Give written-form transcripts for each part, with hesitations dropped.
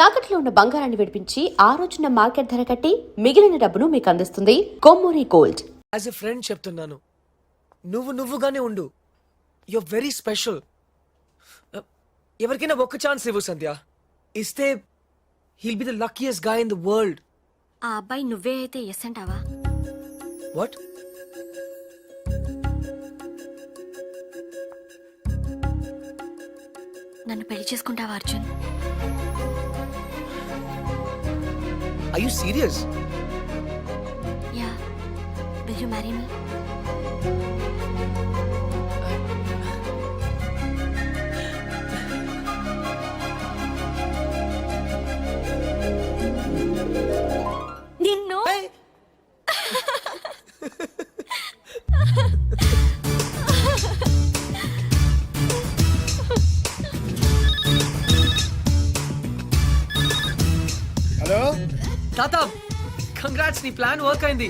తాకట్లో ఉన్న బంగారాన్ని విడిపించి ఆ రోజున మార్కెట్ ధర కట్టి మిగిలిన డబ్బును మీకు అందిస్తుంది Kommuri gold. As a friend చెప్తున్నాను, నువ్వుగానే ఉండు. You're very special. ఎవరికైనా ఒక్క ఛాన్స్ ఇవ్వు సంధ్య. ఇస్తే he'll be the luckiest guy in the world. ఆ అబ్బాయి నువ్వే అయితే ఎస్ అంటావా? వాట్? నన్ను పెళ్లి చేసుకుంటావా Arjun? Are you serious? Yeah, will you marry me? నిన్ను హలో తాత, కంగ్రాట్స్, నీ ప్లాన్ వర్క్ అయింది.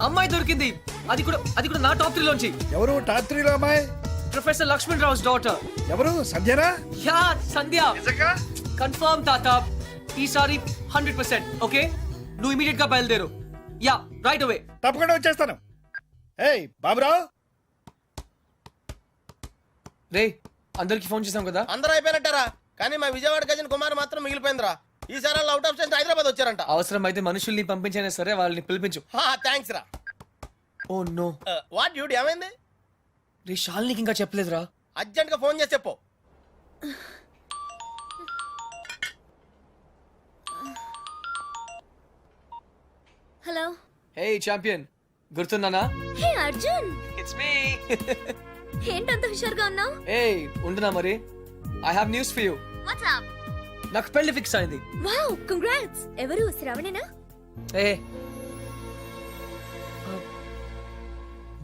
అమ్మాయి దొరికింది. అది కూడా నా టాప్ 3 లోంచి. ఎవరు టాప్ 3 లో అమ్మాయి? Professor Lakshman Rao's daughter. ఎవరు? సంధ్యనా? యా, సంధ్య. కన్ఫర్మ్ తాత. ఈసారి 100%. ఓకే, నువ్వు ఇమీడియట్ గా బయలుదేరు. Yeah, right away. తప్పకుండా వచ్చేస్తాను. ఏయ్ బాబురావు, రే, అందరికి ఫోన్ చేసాం కదా. అందరూ అయిపోయినట్టారా? కానీ మా విజయవాడ గజన్ కుమార్ మాత్రం మిగిలిపోయిందిరా. ఈసారి అవుట్ ఆఫ్ స్టేషన్ హైదరాబాద్ వచ్చారంట. అవసరం అయితే మనుషుల్ని పంపించైనా సరే వాళ్ళని పిలిపించు. థ్యాంక్స్ రా. Oh no. వాట్ డ్యూడ్, ఏమైంది? రే, శాలినికి ఇంకా చెప్పలేదురా. అర్జెంట్ గా ఫోన్ చేసి చెప్పు. హలో. హే ఛాంపియన్, గుర్తున్నానా? Hey Arjun, it's me. ఏంటంత హుషారుగా ఉన్నావు? హే, ఉండునా మరి. I have news for you. What's up? నాకు పెళ్లి ఫిక్స్ అయింది. Wow, congrats. ఎవరు? శ్రావణేనా? ఏ,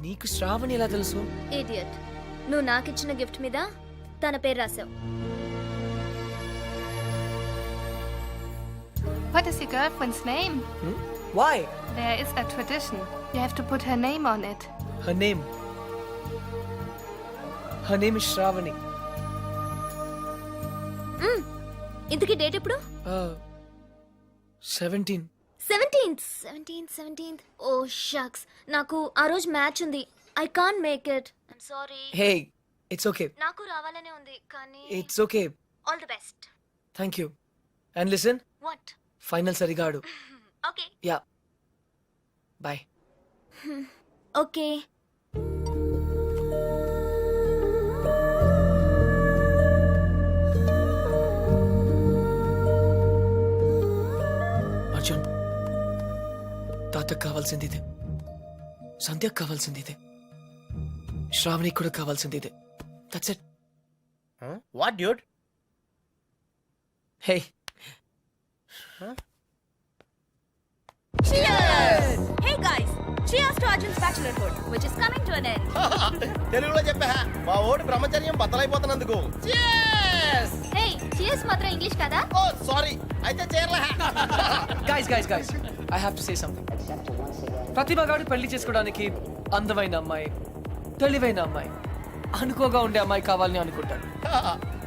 నీకు శ్రావణి ఎలా తెలుసు? ఇడియట్, నువ్వు నాకిచ్చిన గిఫ్ట్ మీద తన పేరు రాసావు. What is your girlfriend's name? Why? There is a tradition. You have to put her name on it. Her name is Shravani. ఇంతకీ డేట్ ఎప్పుడు? 17. 17th. ఓ షక్స్, నాకు ఆ రోజు మ్యాచ్ ఉంది. I can't make it. I'm sorry. Hey, it's okay. నాకు రావాలనే ఉంది కానీ It's okay. All the best. Thank you. And listen, what? final సరిగా ఆడు. Okay. Yeah. Bye. Okay. Arjun, తాతకు కావాల్సింది ఇదే, సంధ్యకు కావాల్సింది ఇదే, శ్రావణికి కూడా కావాల్సింది ఇదే. That's it. What dude? Hey, Cheers! Hey guys, cheers to Arjun's bachelorhood, which is coming to an end. తెలుగులో చెప్పా, మా ఓడి బ్రహ్మచర్యం బద్దలైపోతున్నందుకు. Hey, cheers మాత్రం ఇంగ్లీష్ కదా? ఓ సారీ, అయితే చేరలే. guys, I have to say something. ప్రతిభ గాడు పెళ్లి చేసుకోవడానికి అందమైన అమ్మాయి, తెలివైన అమ్మాయి, అనుకోగా ఉండే అమ్మాయి కావాలని అనుకుంటాడు.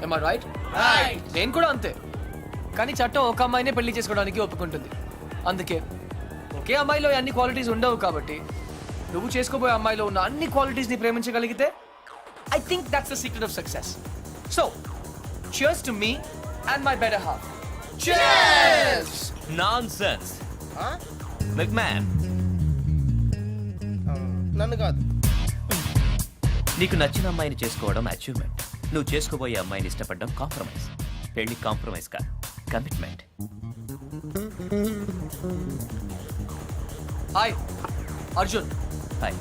Am I right? నేను కూడా అంతే. కానీ చట్టం ఒక అమ్మాయినే పెళ్లి చేసుకోవడానికి ఒప్పుకుంటుంది. అందుకే ఒకే అమ్మాయిలో అన్ని క్వాలిటీస్ ఉండవు కాబట్టి నువ్వు చేసుకోబోయే అమ్మాయిలో ఉన్న అన్ని క్వాలిటీస్ ని ప్రేమించగలిగితే I think that's the secret of success. So cheers to me and my better half. Cheers! Nonsense. మెక్మ్యాన్, నన్ను కాదు. నీకు నచ్చిన అమ్మాయిని చేసుకోవడం అచీవ్మెంట్. నువ్వు చేసుకోబోయే అమ్మాయిని ఇష్టపడడం కాంప్రమైజ్. పెళ్లి కాంప్రమైజ్ కాదు, commitment. Hi Arjun. Hi.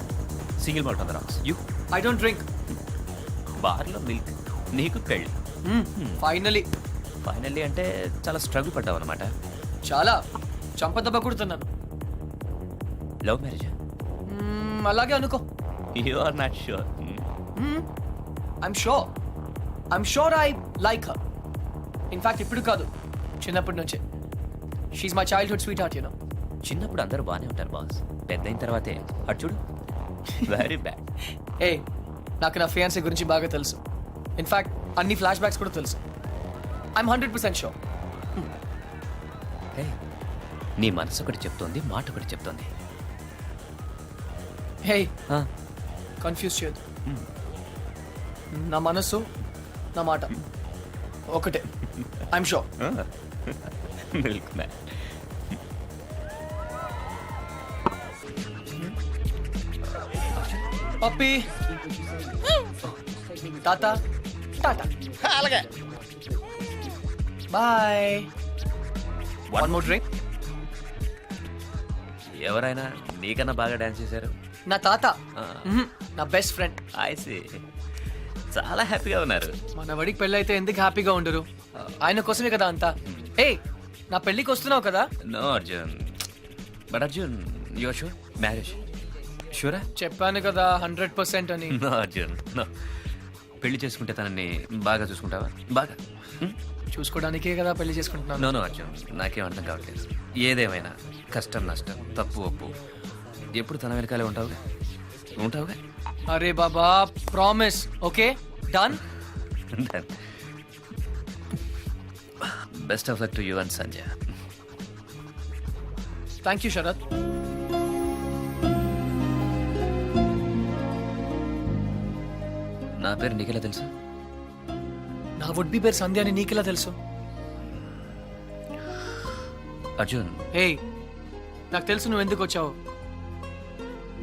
Single malt on the rocks. You? I don't drink. బార్లో మిల్క్, నీకు పెళ్లి. ఫైనల్లీ అంటే చాలా స్ట్రగుల్ పడ్డావు అనమాట. చాలా చంపదెబ్బ కొడుతున్నాను. Love marriage? అలాగే అనుకో. You are not sure? I'm sure I like her. In fact, ఇప్పుడు కాదు, చిన్నప్పటి నుంచే. She's my childhood sweetheart, you know. చిన్నప్పుడు అందరూ బాగానే ఉంటారు బాస్, పెద్దయిన తర్వాతే అటు చూడు, వెరీ బ్యాడ్. ఏ, నాకు నా ఫియాన్సీ గురించి బాగా తెలుసు. ఇన్ఫాక్ట్ అన్ని ఫ్లాష్ బ్యాక్స్ కూడా తెలుసు. I'm 100% sure. హే, నీ మనసు ఒకటి చెప్తోంది, మాట ఒకటి చెప్తోంది. హే, ఆ, కన్ఫ్యూజ్ చేయొద్దు. నా మనసు నా మాట ఒకటే. I'm sure. Milk man. పప్పి, తాత, టాటా, అలాగే. బాయ్. One more drink. ఎవరైనా నీకన్నా బాగా డాన్స్ చేశారు. నా తాత, ఆ. నా బెస్ట్ ఫ్రెండ్. ఐసి చాలా హ్యాపీగా ఉన్నారు. మన వడికి పెళ్ళి అయితే ఎందుకు హ్యాపీగా ఉండరు? ఆయన కోసమే కదా అంతా. ఏ, నా పెళ్ళికి వస్తున్నావు కదా? No Arjun, but Arjun your sure marriage షూరా? చెప్పాను కదా 100% అని. No Arjun no. పెళ్లి చేసుకుంటే తనని బాగా చూసుకుంటావా? బాగా చూసుకోవడానికే కదా పెళ్లి చేసుకుంటున్నాను. నో నో అర్జున్, నాకేం అర్థం కావట్లేదు. ఏదేమైనా కష్టం నష్టం తప్పు ఒప్పు ఎప్పుడు తన వెనకాలే ఉంటావుగా ఉంటావుగా. అరే బాబా, promise. Okay, done. Best of luck to you and Sanjay. Thank you Sharath. నా పేరు నీకెలా తెలుసు? నా వుడ్ బి పేరు సంధ్య అని నీకెలా తెలుసు? అర్జున్, ఏయ్, నాకు తెలుసు నువ్వు ఎందుకు వచ్చావు.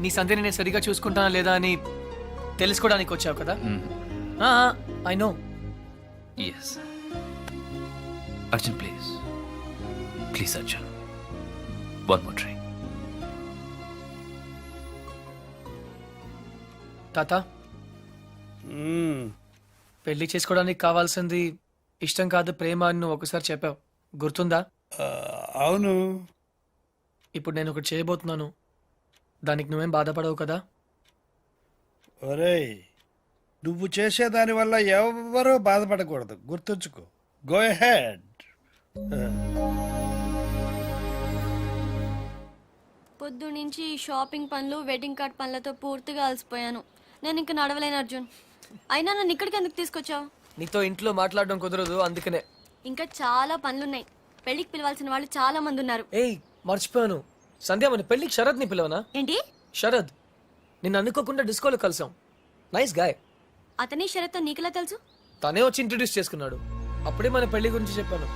నీ సంధ్యని నేను సరిగా చూసుకుంటానా లేదా అని తెలుసుకోవడానికి వచ్చావు కదా. I know. Yes Arjun, please please Arjun, one more try. తాత, పెళ్లి చేసుకోవడానికి కావాల్సింది ఇష్టం కాదు ప్రేమ అని నువ్వు ఒకసారి చెప్పావు, గుర్తుందా? అవును. ఇప్పుడు నేను ఒకటి చేయబోతున్నాను, దానికి నువ్వేం బాధపడవు కదా? ఒరేయ్, నువ్వు చేసేదాని వల్ల ఎవరూ బాధపడకూడదు, గుర్తుంచుకో. Go head. పొద్దు నుంచి షాపింగ్ పనులు వెడ్డింగ్ కార్డ్ పనులతో పూర్తిగా అలసిపోయాను. నేను ఇంక నడవలేను అర్జున్. అయినా నన్ను ఇక్కడికి ఎందుకు తీసుకొచ్చావు? నీతో ఇంట్లో మాట్లాడడం కుదరదు, అందుకనే. ఇంకా చాలా పనులున్నాయి. పెళ్లికి పిలవాల్సిన వాళ్ళు చాలా మంది ఉన్నారు. ఏయ్, మర్చిపోయాను. సంధ్య, మన పెళ్లికి శరద్ ని పిలవనా? ఏంటి? శరద్, నిన్ను అనుకోకుండా డిస్కోలో కలిసాం. Nice guy. అతని షరత్తో నీకెలా తెలుసు? తనే వచ్చి ఇంట్రడ్యూస్ చేసుకున్నాడు. అప్పుడే మన పెళ్లి గురించి చెప్పాను.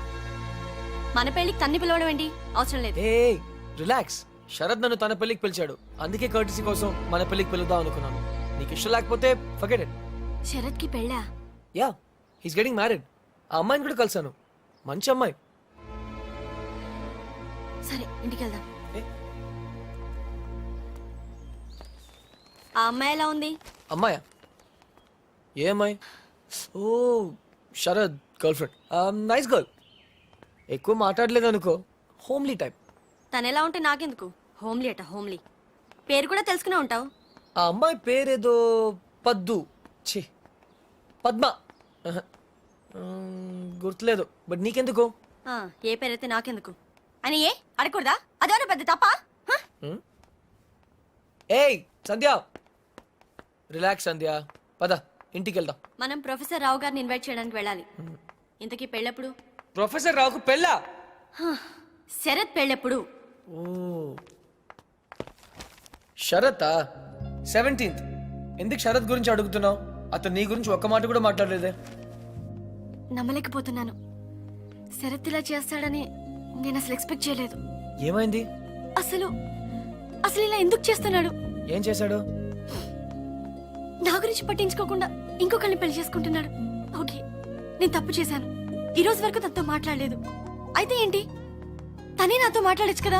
మన పెళ్లికి తన్ని పిలవడం ఏంటి? అవసరం లేదు. ఏ రిలాక్స్. శరద్ నన్ను తన పెళ్లికి పిలిచాడు, అందుకే కర్టీసీ కోసం మన పెళ్లికి పిలుద్దాం అనుకున్నాను. నీకు ఇష్టం లేకపోతే ఫర్గెట్ ఇట్. శరత్ కి పెళ్ళా? Yeah, he's getting married. ఆ అమ్మాయిని కూడా కలిసాను, మంచి అమ్మాయి. సరే, ఇంటికి వెళ్దాం. ఏ? ఆ అమ్మాయి ఎలా ఉంది? అమ్మాయా? ఏ అమ్మాయి? ఓ, Sharad girlfriend. Nice girl. ఎక్కువ మాట్లాడలేదు అనుకో, హోమ్లీ టైప్. తను ఎలా ఉంటే నాకెందుకు? హోమ్లీ అట, హోమ్లీ. పేరు కూడా తెలుసుకునే ఉంటావు. ఆ అమ్మాయి పేరేదో పద్దు, ఛీ, పద్మ. ఆహా. గుర్తులేదు, బట్ నీకెందుకు? ఆ, ఏ పేరైతే నాకెందుకు అని ఏ అడగకూడదా? అదేమన్నా పెద్ద తప్ప? ఏయ్ సంధ్య, రిలాక్స్ సంధ్య, పద ఇంటికి వెళ్దాం. మనం ప్రొఫెసర్ రావు గారిని ఇన్వైట్ చేయడానికి వెళ్ళాలి. ఇంతకీ పెళ్ళెప్పుడు? ప్రొఫెసర్ రావుకు పెళ్ళా? శరత్ పెళ్ళెప్పుడు? ఓ, శరత్ 17th. ఎందుకు శరత్ గురించి అడుగుతున్నావు? అతను నీ గురించి ఒక్క మాట కూడా మాట్లాడలేదే. నమ్మలేకపోతున్నాను. శరత్ ఇలా చేస్తాడని నేను అసలు ఎక్స్పెక్ట్ చేయలేదు. ఏమైంది? అసలు అసలు ఇలా ఎందుకు చేస్తున్నాడు? ఏం చేశాడు? నా గురించి పట్టించుకోకుండా ఇంకొకరిని పెళ్లి చేసుకుంటున్నాడు. ఓకే, నేను తప్పు చేశాను. ఈ రోజు వరకు తనతో మాట్లాడలేదు. అయితే ఏంటి? తనే నాతో మాట్లాడచ్చు కదా.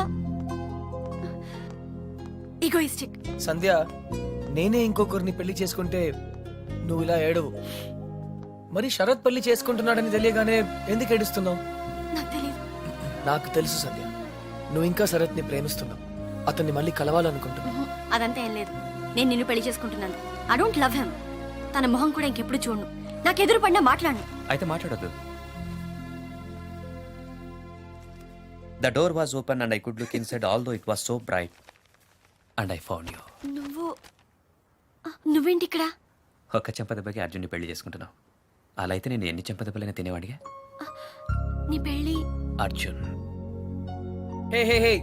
ఈగోయిస్టిక్. సంధ్య, నేనే ఇంకొకరిని పెళ్లి చేసుకుంటే నువ్వు ఇలా ఏడవు. మరి శరత్ పెళ్లి చేసుకుంటున్నాడని తెలియగానే ఎందుకు ఏడుస్తున్నావు? నాకు తెలియదు. నాకు తెలుసు సంధ్య, నువ్వు ఇంకా శరత్ని ప్రేమిస్తున్నావు, అతన్ని మళ్ళీ కలవాలనుకుంటున్నావు. అదంతా ఏం లేదు. నేను నిన్ను పెళ్లి చేసుకుంటున్నాను. I don't love him. తన మొహం కూడా ఇంకెప్పుడు చూడను. నాకు ఎదురు పడినా మాట్లాడను. అయితే మాట్లాడొద్దు. The door was open and I could look inside, although it was so bright. And I found you. నువ్వేంటి ఇక్కడ? ఒక చెంపదెబ్బకి అర్జున్ని పెళ్లి చేసుకుంటున్నావు. అలా అయితే నేను ఎన్ని చెంపదెబ్బలైనా తినేవాడిగా. నీ పెళ్ళి అర్జున్. హే హే హే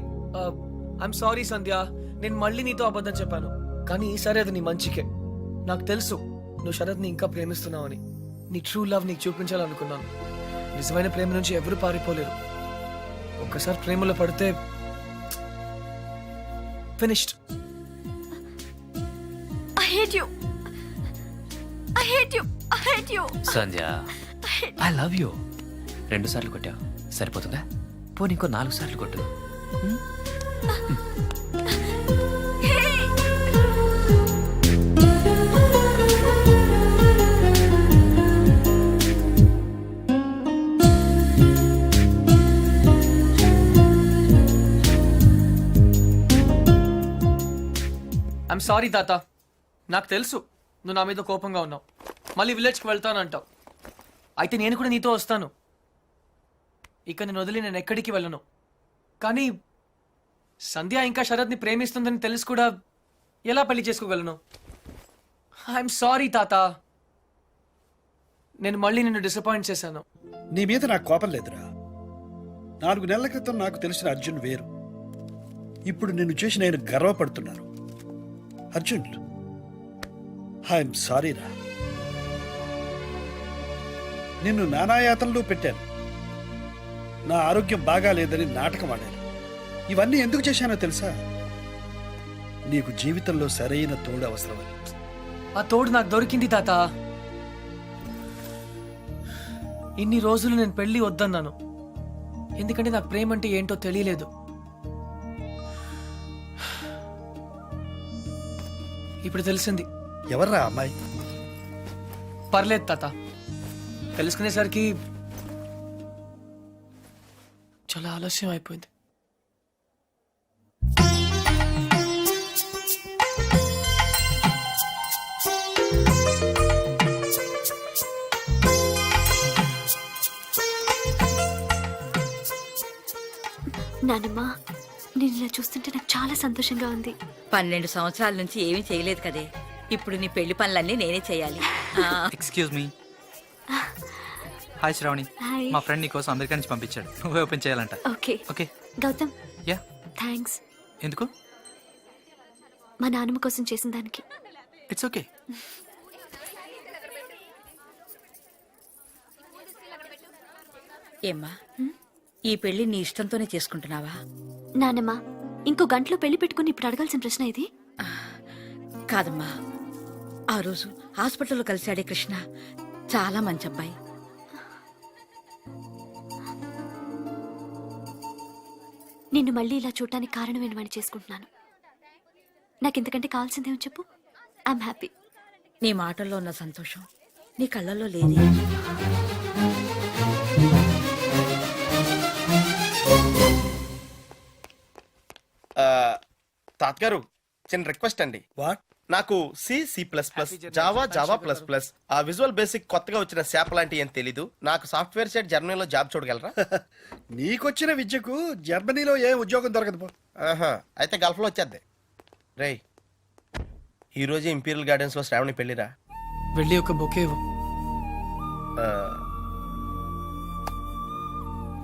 ఐఎమ్ సారీ సంధ్య, నేను మళ్ళీ నీతో అబద్ధం చెప్పాను, కానీ ఈసారి అది నీ మంచికే. నాకు తెలుసు నువ్వు శరత్ని ఇంకా ప్రేమిస్తున్నావని. నీ ట్రూ లవ్ నీకు చూపించాలనుకున్నాను. నిజమైన ప్రేమ నుంచి ఎవరు పారిపోలేరు. ఒక్కసారి ప్రేమలో పడితే finished. I hate you, I hate you, I hate you. Sandhya, I love you. 2 సార్లు కొట్టావు, సరిపోతుందా? పోనీ ఇంకో 4 సార్లు కొట్టు. ఐఎమ్ సారీ తాత. నాకు తెలుసు నువ్వు నా మీద కోపంగా ఉన్నావు. మళ్ళీ విలేజ్కి వెళ్తానంటావు. అయితే నేను కూడా నీతో వస్తాను. ఇక నేను వదిలి నేను ఎక్కడికి వెళ్ళను. కానీ సంధ్య ఇంకా శరత్ని ప్రేమిస్తుందని తెలిసి కూడా ఎలా పెళ్లి చేసుకోగలను? ఐఎమ్ సారీ తాత. నేను మళ్ళీ నిన్ను డిసప్పాయింట్ చేశాను. నీ మీద నాకు కోపం లేదురా. 4 నెలల క్రితం నాకు తెలిసిన అర్జున్ వేరు. ఇప్పుడు నిన్ను చూసి నేను గర్వపడుతున్నాను. అర్జున్, ఐఎమ్ సారీ రా. నిన్ను నానాయాతనలో పెట్టాను. నా ఆరోగ్యం బాగా లేదని నాటకం ఆడాను. ఇవన్నీ ఎందుకు చేశానో తెలుసా? నీకు జీవితంలో సరైన తోడు అవసరమని. ఆ తోడు నాకు దొరికింది తాత. ఇన్ని రోజులు నేను పెళ్లి వద్దన్నాను, ఎందుకంటే నాకు ప్రేమ అంటే ఏంటో తెలియలేదు. ఇప్పుడు తెలిసింది. ఎవర్రా అమ్మాయి? పర్లేదు తాత, తెలుసుకునేసరికి చాలా ఆలస్యం అయిపోయింది. నానమ్మ, నేను ఇలా చూస్తుంటే నాకు చాలా సంతోషంగా ఉంది. 12 సంవత్సరాల నుంచి ఏమీ చేయలేదు కదే. ఇప్పుడు నీ పెళ్లి పనులన్నీ నేనే చేయాలి. Excuse me. Hi Shravani, hi. మా ఫ్రెండ్ నీకోసం అమెరికా నుంచి పంపించాడు. నువ్వే ఓపెన్ చేయాలంట. Okay okay. Gautam, yeah. Thanks ఎందుకు? మా నాన్నమ్మ కోసం చేసిన దానికి. It's okay. ఏమ్మా, ఈ పెళ్లి నీ ఇష్టంతోనే చేసుకుంటున్నావా? నానమ్మ, ఇంకో గంటలో పెళ్లి పెట్టుకుని ఇప్పుడు అడగాల్సిన ప్రశ్న ఇది. కాదమ్మా, ఆ రోజు హాస్పిటల్లో కలిశాడే కృష్ణ చాలా మంచి అబ్బాయి. నిన్ను మళ్ళీ ఇలా చూడటానికి కారణం ఏంటని చేసుకుంటున్నాను. నాకు ఇంతకంటే కావాల్సిందేమో చెప్పు. I'm happy. నీ మాటల్లో ఉన్న సంతోషం నీ కళ్ళల్లో లేదే. తాతగారు, చిన్న రిక్వెస్ట్ అండి. వాట్? నాకు C++, జావా++, ఆ విజువల్ బేసిక్ కొత్తగా వచ్చిన శాప్ లాంటి ఏం తెలీదు. నాకు సాఫ్ట్వేర్ సైడ్ జర్మనీలో జాబ్ చూడగలరా? నీకొచ్చిన విద్యకు జర్మనీలో ఏ ఉద్యోగం దొరకదు పో. ఆహా, అయితే గల్ఫ్ లో వచ్చేద్ది. రేయ్, ఈ రోజు ఇంపీరియల్ గార్డెన్స్ లో శ్రావణి పెళ్లిరా. వెళ్ళి ఒక బొకే ఇవ్వు.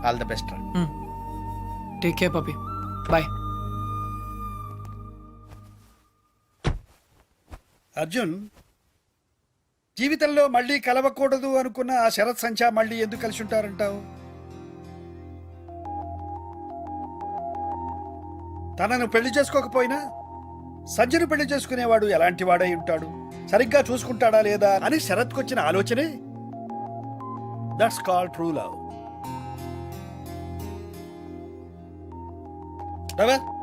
ఆల్ ద బెస్ట్ రా. Take care పపి. బాయ్. అర్జున్, జీవితంలో మళ్ళీ కలవకూడదు అనుకున్న ఆ శరత్ సంధ్య మళ్ళీ ఎందుకు కలిసి ఉంటారంటావు? తనను పెళ్లి చేసుకోకపోయినా సంధ్యను పెళ్లి చేసుకునేవాడు ఎలాంటి వాడై ఉంటాడు, సరిగ్గా చూసుకుంటాడా లేదా అని శరత్కొచ్చిన ఆలోచనే that's called true love.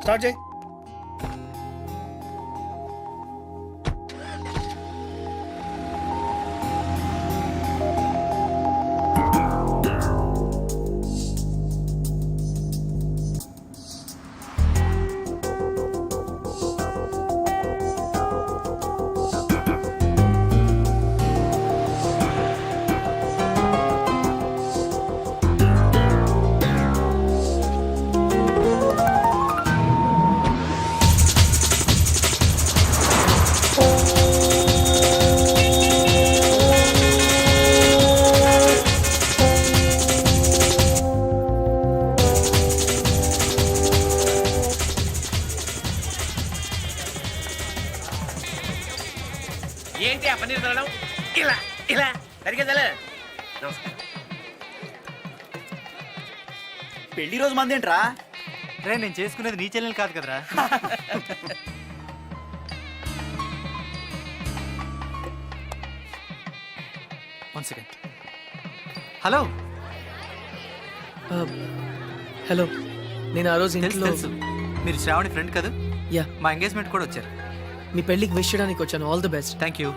Start చేయి. పెళ్లి రోజు మంది ఏంట్రా? రే నేను చేసుకునేది నీ చెల్లెలు కాదు కదరా. One second. హలో. హలో, నేను ఆ రోజు తెలుసు ఇంట్లో తెలుసు, మీరు శ్రావణి ఫ్రెండ్ కదా. యా, మా ఎంగేజ్మెంట్ కూడా వచ్చారు. మీ పెళ్ళికి విష్ చేయడానికి వచ్చాను. All the best. Thank you.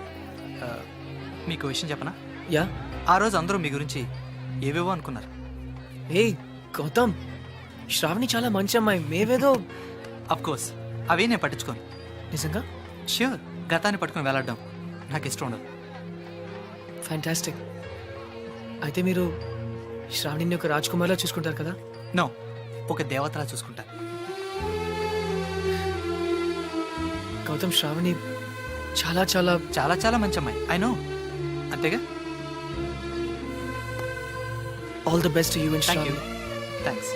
మీకు విషయం చెప్పనా? యా. ఆ రోజు అందరూ మీ గురించి ఏవేవో అనుకున్నారు. ఏ గౌతమ్, శ్రావణి చాలా మంచి అమ్మాయి. మేవేదో అఫ్ కోర్స్ అవే నేను పట్టించుకోను. నిజంగా ష్యూర్, గతాన్ని పట్టుకొని వెళ్ళడం నాకు ఇష్టం ఉండదు. ఫ్యాంటాస్టిక్. అయితే మీరు శ్రావణిని ఒక రాజ్కుమార్లా చూసుకుంటారు కదా? నో, ఒక దేవతలా చూసుకుంటా. గౌతమ్, శ్రావణి చాలా చాలా చాలా చాలా మంచి అమ్మాయి. ఐ నో, అంతేగా. All the best you and thank you. Shravani. Thanks.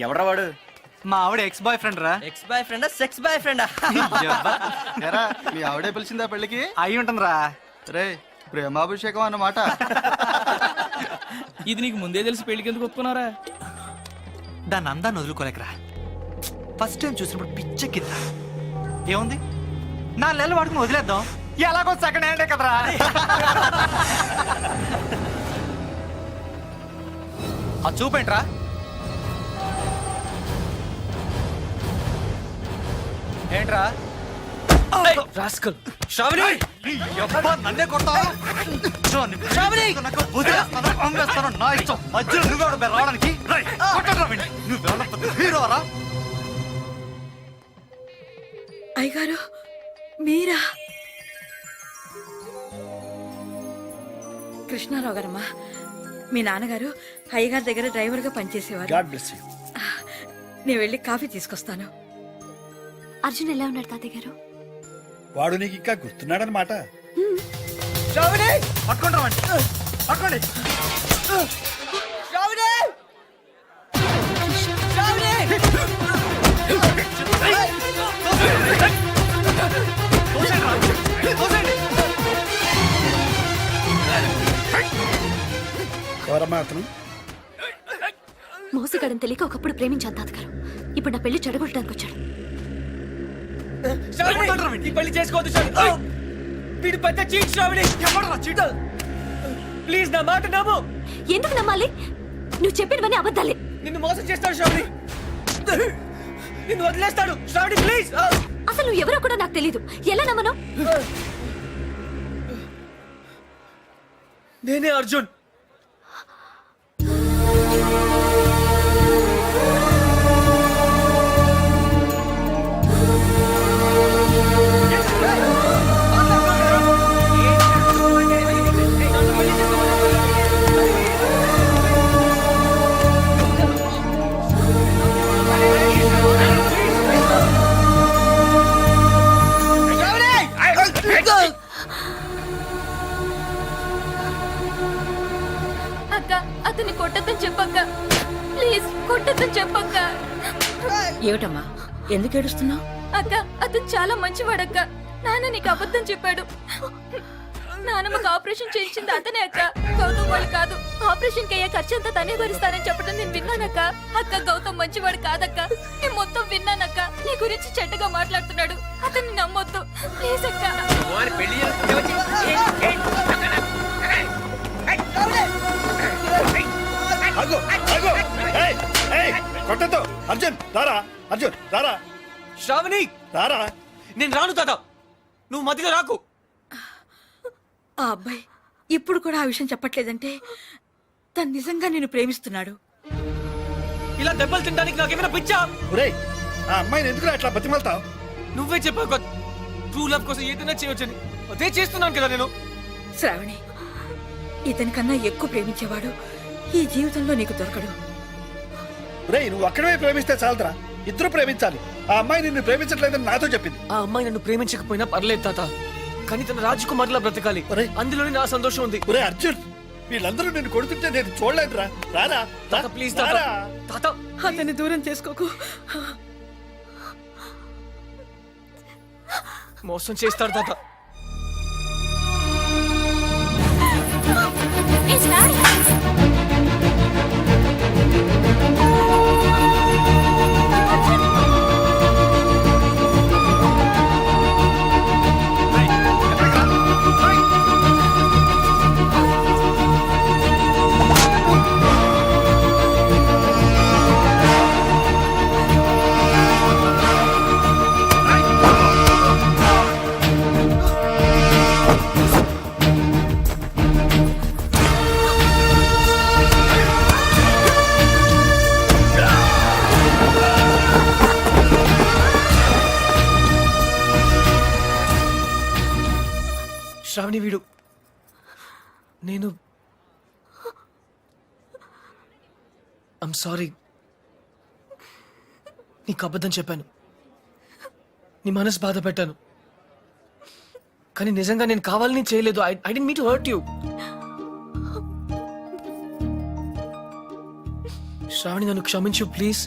ఎవడ్రా వాడు? మా ఆవిడ ఎక్స్ బాయ్ ఫ్రెండ్ రా. ఎక్స్ బాయ్ ఫ్రెండా, సెక్స్ బాయ్ ఫ్రెండా? ఎరా, మీ ఆవిడే పిలిచిందా పెళ్ళికి? అయి ఉంటుంది రా. రే, ప్రేమాభిషేకం అన్నమాట. ఇది నీకు ముందే తెలిసి పెళ్లికి ఎందుకు ఒప్పుకున్నారా? దాన్ని అందాన్ని వదులుకోలేకరా. ఫస్ట్ టైం చూసినప్పుడు పిచ్చెక్కిందా. ఏముంది, 4 నెలలు వాడుకుని వదిలేద్దాం. ఎలాగో సెకండ్ హ్యాండే కదరా. అది చూపేంట్రా. ఏంట్రా రాస్కల్. శ్రావణి, నన్నే కొడతావా? నా ఇష్టం. మధ్యలో నువ్వెవడు రావడానికి? నువ్వెవడ హీరోరా? అయ్యగారు మీరా? కృష్ణారావు గారమ్మా, మీ నాన్నగారు అయ్యగారి దగ్గర డ్రైవర్గా పనిచేసేవారు. God bless you. నేను వెళ్ళి కాఫీ తీసుకొస్తాను. అర్జున్ ఎలా ఉన్నాడు తాతయ్య గారు? వాడు నీకు ఇంకా గుర్తున్నాడనమాట. శ్రావణి, పట్టుకోండి రావండి, పట్టుకోండి. శ్రావణి, శ్రావణి. ఎవరమ్మా అతను? మోసగాడని తెలియక ఒకప్పుడు ప్రేమించాను తాతగారు. ఇప్పుడు నా పెళ్లి చెడగొట్టడానికి వచ్చాడు. శ్రావణి, ఈ పెళ్లి చేసుకోవద్దు శ్రావణి. వీడు పెద్ద చీట్ శ్రావణి. ఎవడరా చీటర్? ప్లీజ్ నా మాట నమ్ము. ఎందుకు నమ్మాలి? నువ్వు చెప్పినవన్నీ అబద్ధాలే. నిన్ను మోసం చేస్తాడు శ్రావణి. నిన్ను వదిలేస్తాడు శ్రావణి, ప్లీజ్. అసలు నువ్వు ఎవరో కూడా నాకు తెలీదు. ఎలా నమ్మను? నేనే అర్జున్. అక్క, అతన్ని కొట్టద్దని చెప్పక్క. ప్లీజ్ కొట్టద్దని చెప్పక్క. ఏమిటమ్మా, ఎందుకు ఏడుస్తున్నావు? అక్క, అతను చాలా మంచివాడక్క. నాన్న నీకు అబద్ధం చెప్పాడు. నాన్నమ్మకు ఆపరేషన్ చేయించింది అతనే అక్క, గౌతమ్ వాళ్ళు కాదు. ఆపరేషన్ కి అయ్యే ఖర్చు అంతా తనే భరిస్తానని చెప్పడం నేను విన్నానక్క. అక్క, గౌతమ్ మంచివాడు కాదక్క. నేను మొత్తం విన్నానక్క. నీ గురించి చెడ్డగా మాట్లాడుతున్నాడు. అతన్ని నమ్మొద్దు ప్లీజ్ అక్క. ఆగు, ఆగు. ఏయ్, ఏయ్, కొట్టొద్దు. అర్జున్ రారా, అర్జున్ రారా, శ్రావణి, రారా. నేను రాను తాత. నువ్వు మధ్యలో రాకు. ఆ అబ్బాయి ఇప్పుడు కూడా ఆ విషయం చెప్పట్లేదంటే తను నిజంగా నిన్ను ప్రేమిస్తున్నాడు. ఇలా దెబ్బలు తినడానికి నాకేమైనా పిచ్చా? ఒరేయ్, ఆ అమ్మాయిని ఎందుకు అట్లా బతిమలుతావు? నువ్వే చెప్పావు ట్రూ లవ్ కోసం ఏదైనా చేయొచ్చని. అదే చేస్తున్నాను కదా నేను. శ్రావణి, ఇతని కన్నా ఎక్కువ ప్రేమించేవాడు ఈ జీవితంలో నీకు దొరకడు. ఒరేయ్, నువ్వు అక్కడే ప్రేమిస్తే చాలదురా, ఇద్దరు ప్రేమించాలి. ఆ అమ్మాయి నిన్ను ప్రేమించట్లేదని నాతో చెప్పింది. ఆ అమ్మాయి నన్ను ప్రేమించకపోయినా పర్లేదు తాత, కానీ తన రాజకుమార్లా బ్రతకాలి. ఒరేయ్, అందులోనే నా సంతోషం ఉంది. ఒరే అర్జున్, వీళ్ళందరూ నిన్ను కొడుతుంటే నేను చూడలేదురా. రారా, తాత ప్లీజ్ తాత. రారా. తాత, అతన్ని దూరం చేసుకోకు. మోసం చేస్తాడు తాత. శ్రావణి వీడు నేను ఐమ్ సారీ. నీకు అబద్ధం చెప్పాను, నీ మనసు బాధ పెట్టాను, కానీ నిజంగా నేను కావాలని చేయలేదు. I didn't mean to hurt you. Shravani నన్ను క్షమించు please.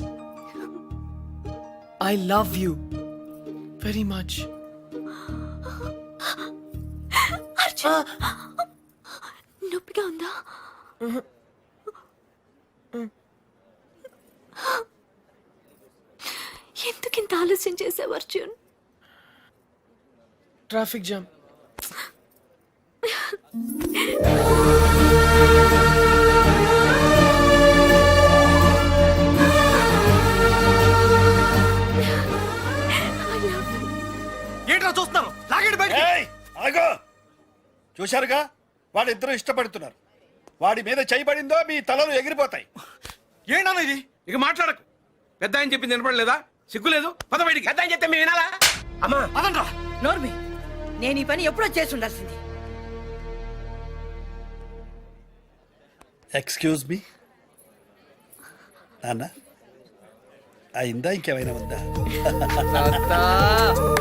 I love you very much. నొప్పిగా ఉందా? ఎందుకు ఇంత ఆలస్యం చేసావు అర్జున్? Traffic jam. ఏంట్రా చూస్తున్నారు? లాగండి బయటికి. ఏయ్, ఆగు! చూశారుగా, వాళ్ళిద్దరూ ఇష్టపడుతున్నారు. వాడి మీద చేయబడిందో మీ తలలు ఎగిరిపోతాయి. ఏంటన్నా ఇది? ఇక మాట్లాడకు. పెద్ద ఆయన చెప్పింది వినపడలేదా? సిగ్గులేదు? పద బయటికి. పెద్ద చెప్తే మేము వినాలా? అమ్మా అదండ్రా. నోర్మి, నేను ఈ పని ఎప్పుడో చేసి ఉండాల్సింది. ఎక్స్క్యూజ్ మీ నాన్న, అయిందా ఇంకేమైనా ఉందా? తాత